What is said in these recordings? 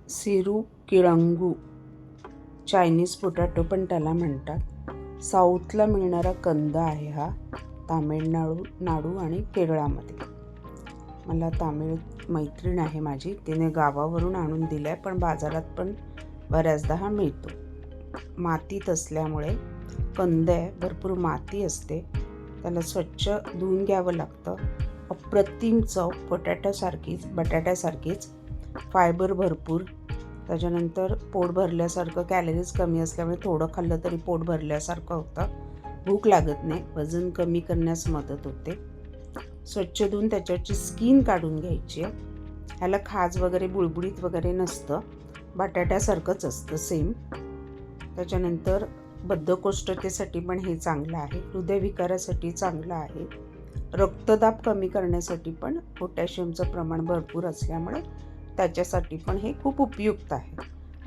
सिरू किळंगू Chinese potato पण त्याला म्हणतात. साऊथला मिळणारा कंद आहे हा. तामिळनाडू आणि केरळामध्ये. मला तामिळ मैत्रीण आहे माझी, तिने गावावरून आणून दिला आहे, पण बाजारात पण बऱ्याचदा हा मिळतो. मातीत असल्यामुळे कंद आहे, भरपूर माती असते, त्याला स्वच्छ धुवून घ्यावं लागतं. अप्रतिम चव, बटाट्यासारखीच फायबर भरपूर. त्याच्यानंतर पोट भरल्यासारखं, कॅलरीज कमी असल्यामुळे थोडं खाल्लं तरी पोट भरल्यासारखं होतं, भूक लागत नाही, वजन कमी करण्यास मदत होते. स्वच्छ धुवून त्याच्यावरची स्किन काढून घ्यायची आहे. ह्याला खाज वगैरे बुळबुळीत वगैरे नसतं, बटाट्यासारखंच असतं सेम. त्याच्यानंतर बद्धकोष्ठतेसाठी पण हे चांगलं आहे, हृदयविकारासाठी चांगलं आहे, रक्तदाब कमी करण्यासाठी पण पोटॅशियमचं प्रमाण भरपूर असल्यामुळे त्याच्यासाठी पण हे खूप उपयुक्त आहे.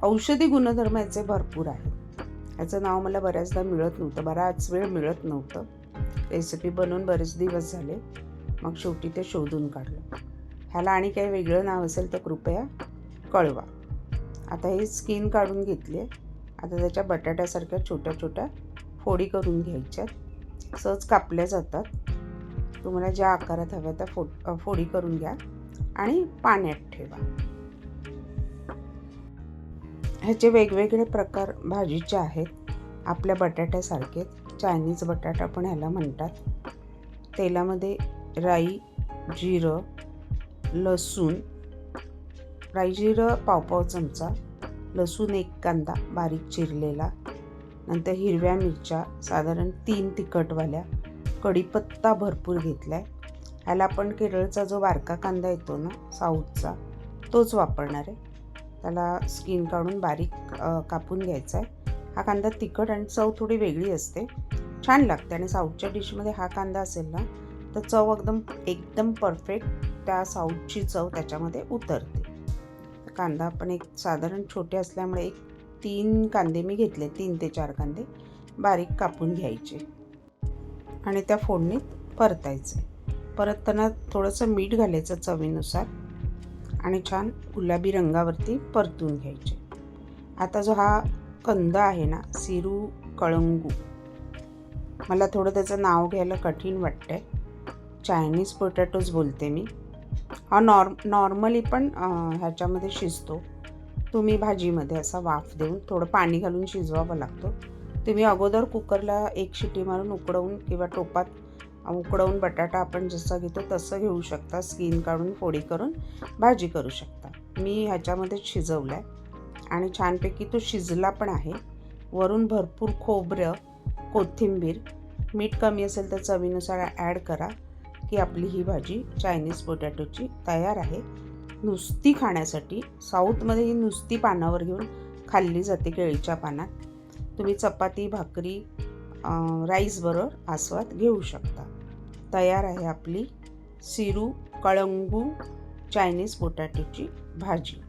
औषधी गुणधर्म याचे भरपूर आहेत. याचं नाव मला बऱ्याच वेळ मिळत नव्हतं. रेसिपी बनवून बरेच दिवस झाले, मग शेवटी ते शोधून काढलं. ह्याला आणि काही वेगळं नाव असेल तर कृपया कळवा. आता हे स्किन काढून घेतली आहे. आता त्याच्या बटाट्यासारख्या छोट्या छोट्या फोडी करून घ्यायच्या. सहज कापल्या जातात. तुम्हाला ज्या आकारात हव्या त्या फोडी करून घ्या आणि पाण्यात ठेवा. ह्याचे वेगवेगळे प्रकार भाजीचे आहेत. आपल्या बटाट्यासारखे चायनीज बटाटा पण ह्याला म्हणतात. तेलामध्ये राई, जिरं, लसूण, राई जिरं पाव चमचा, लसूण 1 कांदा बारीक चिरलेला, नंतर हिरव्या मिरच्या साधारण 3 तिखटवाल्या, कढीपत्ता भरपूर घेतला आहे. ह्याला आपण केरळचा जो बारका कांदा येतो ना, साऊथचा, तोच वापरणार आहे. त्याला स्किन काढून बारीक कापून घ्यायचा आहे. हा कांदा तिखट आणि चव थोडी वेगळी असते, छान लागते. आणि साऊथच्या डिशमध्ये हा कांदा असेल ना तर चव एकदम परफेक्ट, त्या साऊथची चव त्याच्यामध्ये उतरते. कांदा आपण साधारण छोटे असल्यामुळे 3 कांदे मी घेतले, 3 ते 4 कांदे बारीक कापून घ्यायचे आणि त्या फोडणीत परतायचे. परतताना थोडंसं मीठ घालायचं चवीनुसार आणि छान गुलाबी रंगावरती परतून घ्यायचे. आता जो हा कंद आहे ना, सिरू कळंगू, मला थोडं त्याचं नाव घ्यायला कठीण वाटतंय. चायनीज पोटॅटोज बोलते मी. हा नॉर्मली पण ह्याच्यामध्ये शिजतो. तुम्ही भाजीमध्ये असा वाफ देऊन थोडं पाणी घालून शिजवावं लागतो. तुम्ही अगोदर कुकरला 1 शिटी मारून उकडवून किंवा टोपात उकडवून बटाटा आपण जसं घेतो तसं घेऊ शकता. स्किन काढून फोडी करून भाजी करू शकता. मी ह्याच्यामध्ये शिजवला आहे आणि छानपैकी तो शिजला पण आहे. वरून भरपूर खोबरं, कोथिंबीर, मीठ कमी असेल तर चवीनुसार ॲड करा की आपली ही भाजी चायनीज पोटॅटोची तयार आहे. नुसती खाण्यासाठी, साऊथमध्ये ही नुसती पानावर घेऊन खाल्ली जाते, केळीच्या पानात. तुम्ही चपाती, भाकरी, राईसबरोबर आस्वाद घेऊ शकता. तयार आहे आपली सिरू कळंगू चायनीज पोटॅटोची भाजी.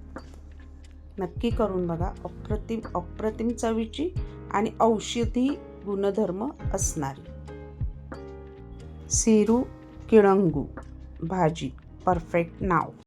नक्की करून बघा. अप्रतिम चवीची आणि औषधी गुणधर्म असणारी सिरू किळंगू भाजी, परफेक्ट नाव.